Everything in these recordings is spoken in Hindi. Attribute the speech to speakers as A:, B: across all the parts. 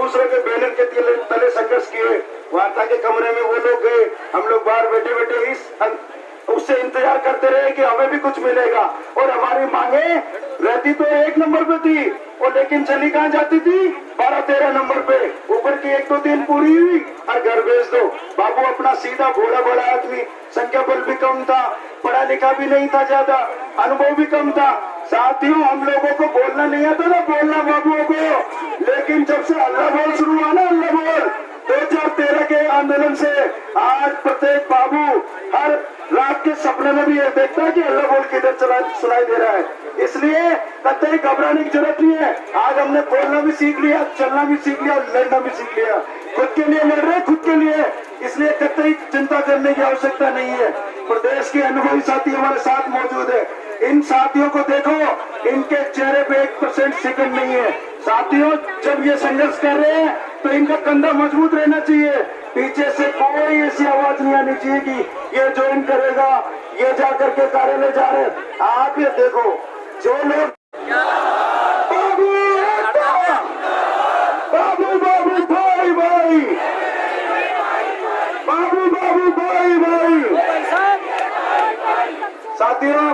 A: दूसरे के बैनर के तले संघर्ष किए। वार्ता के कमरे में वो लोग गए, हम लोग बाहर बैठे बैठे उससे इंतजार करते रहे कि हमें भी कुछ मिलेगा। और हमारी मांगे रहती तो 1 नंबर पे थी, और लेकिन चली कहाँ जाती थी? 12-13 नंबर पे। ऊपर की 1-2 दिन पूरी हुई और घर भेज दो। बाबू अपना सीधा भोला भोला आदमी, संख्या बल भी कम था, पढ़ा लिखा भी नहीं था ज्यादा, अनुभव भी कम था। साथियों, हम लोगों को बोलना नहीं आता ना, बोलना बाबुओं को, लेकिन जब से अल्लाह बोल शुरू हुआ ना, अल्लाह बोल 2013 के आंदोलन से आज प्रत्येक बाबू हर रात के सपने में भी ये देखता है कि अल्लाह बोल किधर चला सुनाई दे रहा है। इसलिए कतई घबराने की जरूरत नहीं है। आज हमने बोलना भी सीख लिया, चलना भी सीख लिया, लड़ना भी सीख लिया। खुद के लिए लड़ रहे, खुद के लिए, इसलिए कतई चिंता करने की आवश्यकता नहीं है। प्रदेश के अनुभवी साथी हमारे साथ मौजूद है। इन साथियों को देखो, इनके चेहरे पे 1% शिकन नहीं है। साथियों, जब ये संघर्ष कर रहे हैं तो इनका कंधा मजबूत रहना चाहिए। पीछे से कोई ऐसी आवाज नहीं आनी चाहिए कि ये ज्वाइन करेगा, ये जा करके कार्यालय जा रहे हैं। आप ये देखो, जो लोग बाबू बाबू बाबू भाई भाई, बाबू बाबू भाई भाई। साथियों,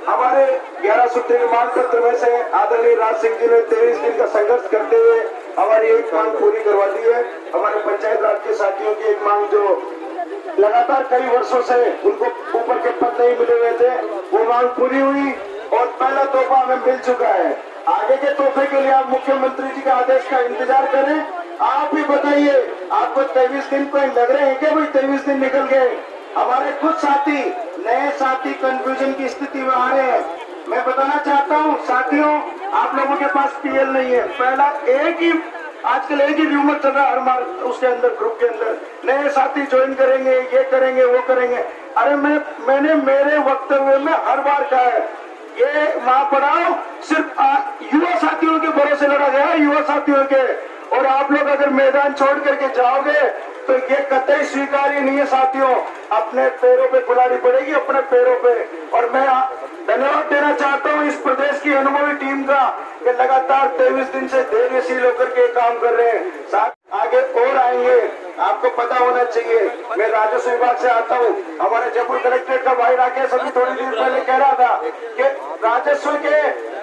A: हमारे 11 सूत्री मांग पत्र में से आदरणीय राज सिंह जी ने 23 दिन का संघर्ष करते हुए हमारी एक मांग पूरी करवा दी है। हमारे पंचायत राज के साथियों की एक मांग जो लगातार कई वर्षों से उनको ऊपर के पद नहीं मिले हुए थे, वो मांग पूरी हुई और पहला तोहफा हमें मिल चुका है। आगे के तोहफे के लिए आप मुख्यमंत्री जी के आदेश का इंतजार करें। आप ही बताइए, आपको 23 दिन कोई लग रहे हैं क्या? भाई 23 दिन निकल गए। हमारे कुछ साथी, नए साथी कंफ्यूजन की स्थिति में आ रहे हैं। मैं बताना चाहता हूं साथियों, आप लोगों के पास पीएल नहीं है। पहला आजकल एक ही र्यूमर चल रहा है हर उसके अंदर, ग्रुप के अंदर, नए साथी ज्वाइन करेंगे, ये करेंगे, वो करेंगे। अरे मैंने मेरे वक्तव्य में हर बार कहा है, ये माँ पढ़ाओ सिर्फ युवा साथियों के भरोसे लड़ा गया है, युवा साथियों के। और आप लोग अगर मैदान छोड़ करके जाओगे तो ये कतई स्वीकार्य नहीं है। साथियों, अपने पैरों पे कुल्हाड़ी पड़ेगी, अपने पैरों पे। और मैं धन्यवाद देना चाहता हूं इस प्रदेश की अनुभवी टीम का कि लगातार 23 दिन से धैर्यशील होकर के काम कर रहे हैं। साथ आगे और आएंगे, आपको पता होना चाहिए। मैं राजस्व विभाग से आता हूँ। हमारे जयपुर कलेक्ट्रेट का भाई राकेश अभी थोड़ी देर पहले कह रहा था कि राजस्व के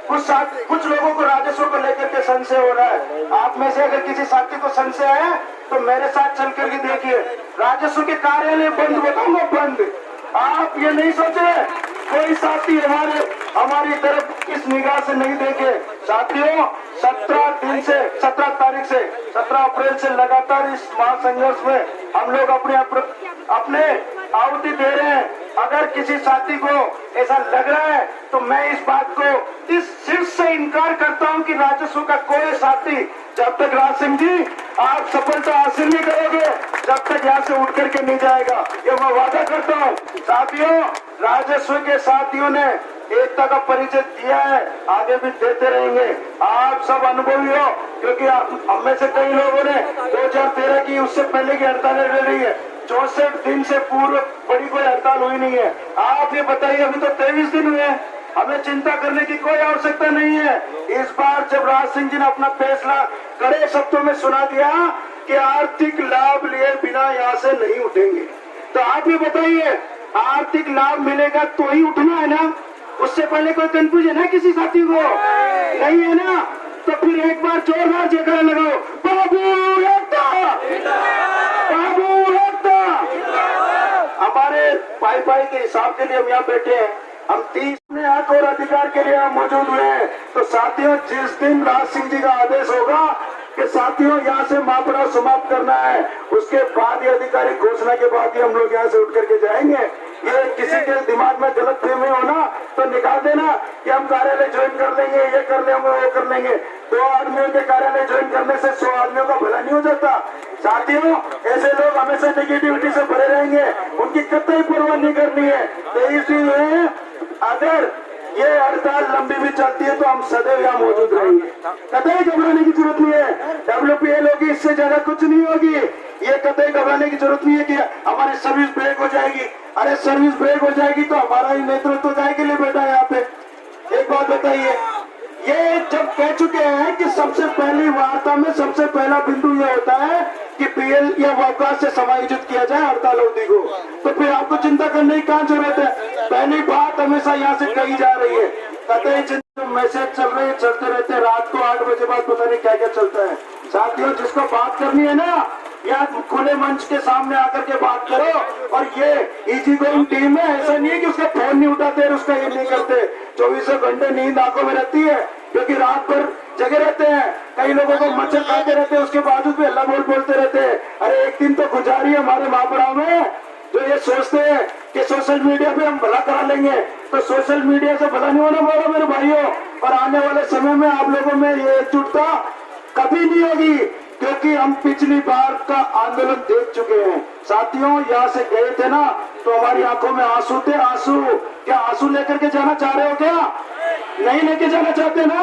A: कुछ लोगों को राजस्व को लेकर के संशय हो रहा है। आप में से अगर किसी साथी को संशय है तो मेरे साथ चल करके देखिए, राजस्व के कार्यालय बंद, बताऊंगा बंद। आप ये नहीं सोचे कोई साथी हमारी तरफ इस निगाह से नहीं देखे। साथियों, 17 तारीख से 17 अप्रैल से लगातार इस महासंघर्ष में हम लोग अपने आहुति दे रहे हैं। अगर किसी साथी को ऐसा लग रहा है तो मैं इस बात को इस शीर्ष से इनकार करता हूं कि राजस्व का कोई साथी, जब तक राज सिंह जी आप सफलता हासिल नहीं करोगे, जब तक यहाँ से उठ करके नहीं जाएगा, ये मैं वादा करता हूँ। साथियों, राजस्व के साथियों ने एकता का परिचय दिया है, आगे भी देते रहेंगे। आप सब अनुभवी हो, क्योंकि हम में से कई लोगों ने 2013 की, उससे पहले की हड़तालें ले रही है। 64 दिन से पूर्व बड़ी कोई हड़ताल हुई नहीं है। आप ये बताइए, अभी तो 23 दिन हुए हैं, हमें चिंता करने की कोई आवश्यकता नहीं है। इस बार जब राज सिंह जी ने अपना फैसला कड़े शब्दों में सुना दिया कि आर्थिक लाभ लिए बिना यहाँ से नहीं उठेंगे, तो आप ये बताइए, आर्थिक लाभ मिलेगा तो ही उठना है ना? उससे पहले कोई कंफ्यूजन है किसी साथी को? नहीं है ना? तो फिर एक बार जोरदार जयकारा लगाओ, बाबू एकता, बाबू एकता। हमारे पाई के हिसाब के लिए हम यहाँ बैठे हैं। हम 30 हक और अधिकार के लिए यहाँ मौजूद हुए हैं। तो साथियों, जिस दिन राज सिंह जी का आदेश होगा कि साथियों यहाँ से महापड़ाव समाप्त करना है, उसके बाद ही आधिकारिक घोषणा के बाद ही हम लोग यहाँ से उठ करके जाएंगे। ये किसी के दिमाग में गलत फहमी हो ना तो निकाल देना कि हम कार्यालय ज्वाइन कर लेंगे, ये कर लेंगे, वो कर लेंगे। 2 आदमियों के कार्यालय ज्वाइन करने से 100 आदमियों का भला नहीं हो जाता। साथियों, ऐसे लोग हमेशा नेगेटिविटी से भरे रहेंगे, उनकी कतई परवाह नहीं करनी है। तो इसलिए अगर ये हड़ताल लंबी भी चलती है तो हम सदैव यहाँ मौजूद रहेंगे। कतई घबराने की जरूरत नहीं है। WPL होगी, इससे ज्यादा कुछ नहीं होगी। ये कतई घबराने की जरूरत नहीं है कि हमारी सर्विस ब्रेक हो जाएगी। अरे सर्विस ब्रेक हो जाएगी तो हमारा ही नेतृत्व जाएगी ले बेटा यहाँ पे। एक बात बताइए, ये जब कह चुके हैं कि सबसे पहली वार्ता में सबसे पहला बिंदु ये होता है कि पीएल या अवकाश से समायोजित किया जाए हड़ताल अवधि को, तो फिर आपको चिंता करने की कहाँ जरूरत है। पहली बात हमेशा यहाँ से कही जा रही है, कतई चिंता, मैसेज चल रहे चलते रहते हैं, रात को 8 बजे बाद पता नहीं क्या क्या चलता है। साथियों, जिसको बात करनी है ना, या खुले मंच के सामने आकर के बात करो। और ये इजी गोइंग टीम है, ऐसा नहीं है कि उसका फोन नहीं उठाते और उसका ये नहीं करते। 24 घंटे नींद आंखों में रहती है, क्योंकि रात भर जगे रहते हैं। कई लोगों को मच्छर खाते रहते हैं, उसके बावजूद भी अल्लाह बोल बोलते रहते हैं। अरे एक दिन तो गुजारी है हमारे महापड़ाव में, जो ये सोचते हैं कि सोशल मीडिया पे हम भला करा लेंगे, तो सोशल मीडिया से भला नहीं होना वाला मेरे भाइयों। और आने वाले समय में आप लोगों में ये एकजुटता कभी नहीं होगी, क्योंकि हम पिछली बार का आंदोलन देख चुके हैं। साथियों, यहाँ से गए थे ना, तो हमारी आंखों में आंसू थे, आंसू। क्या आंसू लेकर के जाना चाह रहे हो? क्या नहीं लेके जाना चाहते ना?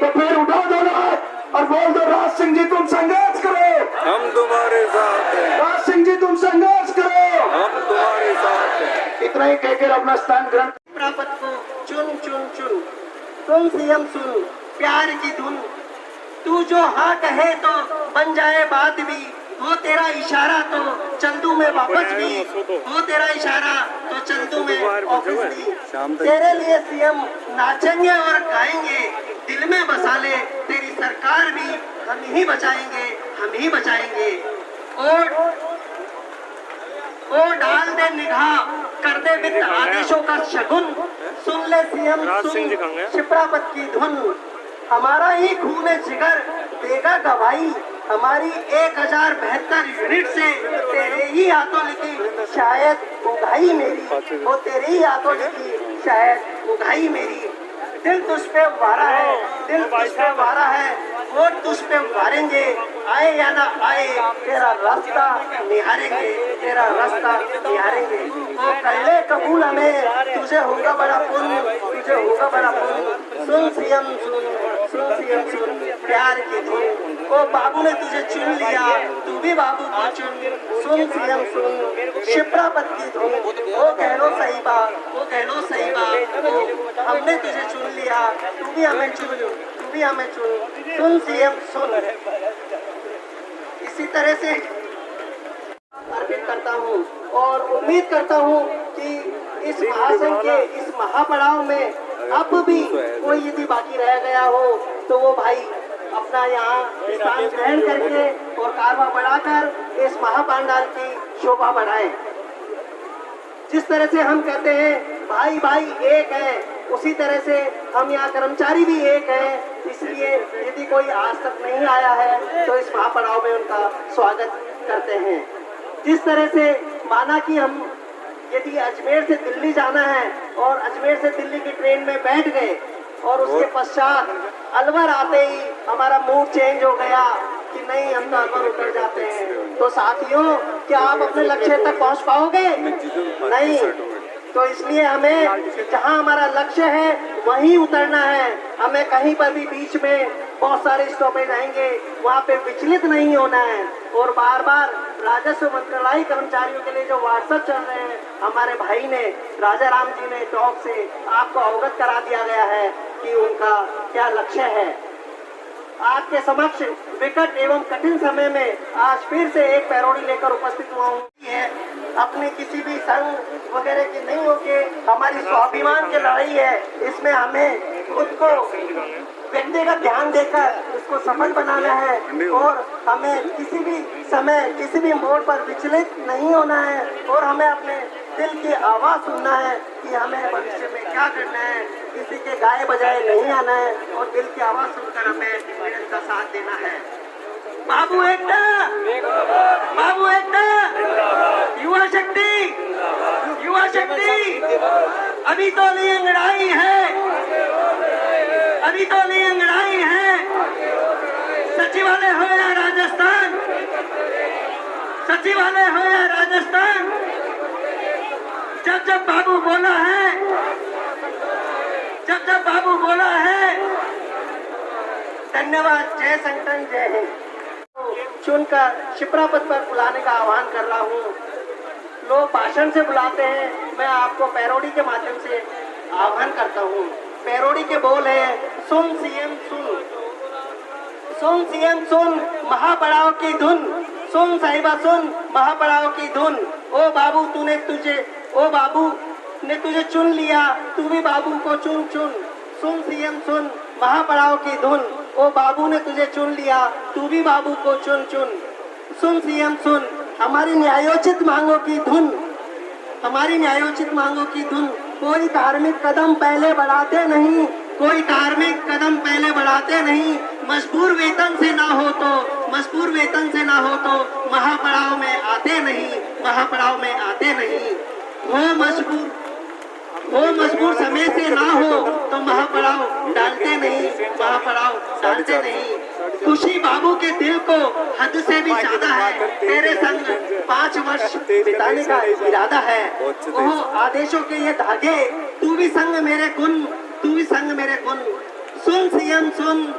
A: तो फिर उठाओ दोनों हाथ और बोल दो, राज सिंह जी तुम संघर्ष करो, हम तुम्हारे साथ हैं। राज सिंह जी तुम संघर्ष करो, हम तुम्हारे साथ हैं। इतना ही कहकर अपना स्थान ग्रहण।
B: प्रापत को चुन चुन चुन, तुम सीएम सुन प्यार की धुन, तू जो हाँ कहे तो बन जाए बात भी, हो तेरा इशारा तो चल दूं मैं वापस भी, हो तेरा इशारा तो चल दूं मैं ऑफिस भी। तेरे लिए सीएम नाचेंगे और गाएंगे, दिल में बसा ले तेरी सरकार भी, हम ही बचाएंगे, हम ही बचाएंगे। ओ डाल दे निगाह, कर दे वित्त आदेशों का शगुन, सुन ले सीएम सुन शिप्रापत की धुन। हमारा ही खून जिगर देगा गवाही, हमारी 1072 यूनिट से तेरे ही हाथों लिखी शायद उगाई मेरी, वो तेरे ही हाथों लिखी शायद उगाई मेरी। दिल तुझ पे वारा है, दिल तुझ पे वारा है, वोट तुझ पे वारेंगे, आए या ना आए तेरा रास्ता निहारेंगे, तेरा रास्ता निहारेंगे। वो कर ले कबूल हमें, तुझे होगा बड़ा पुण्य, तुझे होगा बड़ा पुण्य। सुन सीएम सुन, सुन सीएम सुन प्यार की धुन। ओ बाबू ने तुझे चुन लिया, तू भी बाबू को चुन, सुन सीएम सुन शिप्रापत की धुन। वो कह लो सही बात, वो कह लो सही बात, हमने तुझे चुन लिया, तू भी हमें चुन, तू भी हमें चुन, सुन सीएम सुन। इसी तरह से अर्पित करता हूँ और उम्मीद करता हूँ कि इस महासंघ के इस महापड़ाव में अब भी कोई यदि बाकी रह गया हो तो वो भाई अपना यहाँ स्थान ग्रहण करके और कारवा बढ़ाकर इस महापांडाल की शोभा बढ़ाए। जिस तरह से हम कहते हैं भाई भाई एक है, उसी तरह से हम यहाँ कर्मचारी भी एक हैं। इसलिए यदि कोई आज तक नहीं आया है तो इस महापड़ाव में उनका स्वागत करते हैं। जिस तरह से माना कि हम यदि अजमेर से दिल्ली जाना है और अजमेर से दिल्ली की ट्रेन में बैठ गए और उसके पश्चात अलवर आते ही हमारा मूड चेंज हो गया कि नहीं हम तो अलवर उतर जाते हैं, तो साथियों क्या आप अपने लक्ष्य तक पहुंच पाओगे? नहीं। तो इसलिए हमें जहां हमारा लक्ष्य है वहीं उतरना है। हमें कहीं पर भी बीच में बहुत सारे स्टॉपेज आएंगे, वहां पे विचलित नहीं होना है। और बार बार राजस्व मंत्रालय कर्मचारियों के लिए जो व्हाट्सएप चल रहे हैं, हमारे भाई ने राजा राम जी ने टॉक से आपको अवगत करा दिया गया है कि उनका क्या लक्ष्य है। आपके समक्ष विकट एवं कठिन समय में आज फिर से एक पैरोडी लेकर उपस्थित हुआ हूँ। अपने किसी भी संघ वगैरह की नहीं होके हमारी स्वाभिमान की लड़ाई है। इसमें हमें खुद को व्यक्तिगत ध्यान देकर इसको सफल बनाना है और हमें किसी भी समय किसी भी मोड़ पर विचलित नहीं होना है और हमें अपने दिल की आवाज सुनना है कि हमें भविष्य में क्या करना है। किसी के गाए बजाए नहीं आना है और दिल की आवाज सुनकर हमें इनका साथ देना है। बाबू एकता, बाबू एकता, युवा शक्ति, युवा शक्ति। अभी तो नहीं अंगड़ाई है, अभी तो नहीं अंगड़ाई है। सचिवालय हो या राजस्थान, सचिवालय हो या राजस्थान, जब जब बाबू बोला है, जब जब बाबू बोला है। धन्यवाद। जय संगठन, जय हिंद। चुनकर शिप्रापत पर बुलाने का आह्वान कर रहा हूँ। लोग भाषण से बुलाते हैं, मैं आपको पैरोडी के माध्यम से आह्वान करता हूँ। पैरोडी के बोल है, सुन सीएम सुन, सुन सीएम सुन महापड़ाव की धुन, सुन साहिबा सुन महापड़ाव की धुन। ओ बाबू ने तुझे चुन लिया, तू भी बाबू को चुन चुन, सुन सीएम सुन महापड़ाव की धुन। ओ बाबू ने तुझे चुन लिया, तू भी बाबू को चुन चुन, सुन सीएम सुन हमारी न्यायोचित मांगों की धुन, हमारी न्यायोचित मांगों की धुन। कोई धार्मिक कदम पहले बढ़ाते नहीं, कोई धार्मिक कदम पहले बढ़ाते नहीं, मजबूर वेतन से ना हो तो, मजबूर वेतन से ना हो तो महापड़ाव में आते नहीं, महापड़ाव में आते नहीं। हो मजबूर समय से ना हो तो महापड़ाव डालते नहीं, महापड़ाव डालते नहीं। खुशी बाबू के दिल को हद से भी ज्यादा है, तेरे संग 5 वर्ष बिताने का इरादा है। ओह आदेशों के ये धागे, तू भी संग मेरे गुण, तू भी संग मेरे गुण, सुन सीएम सुन।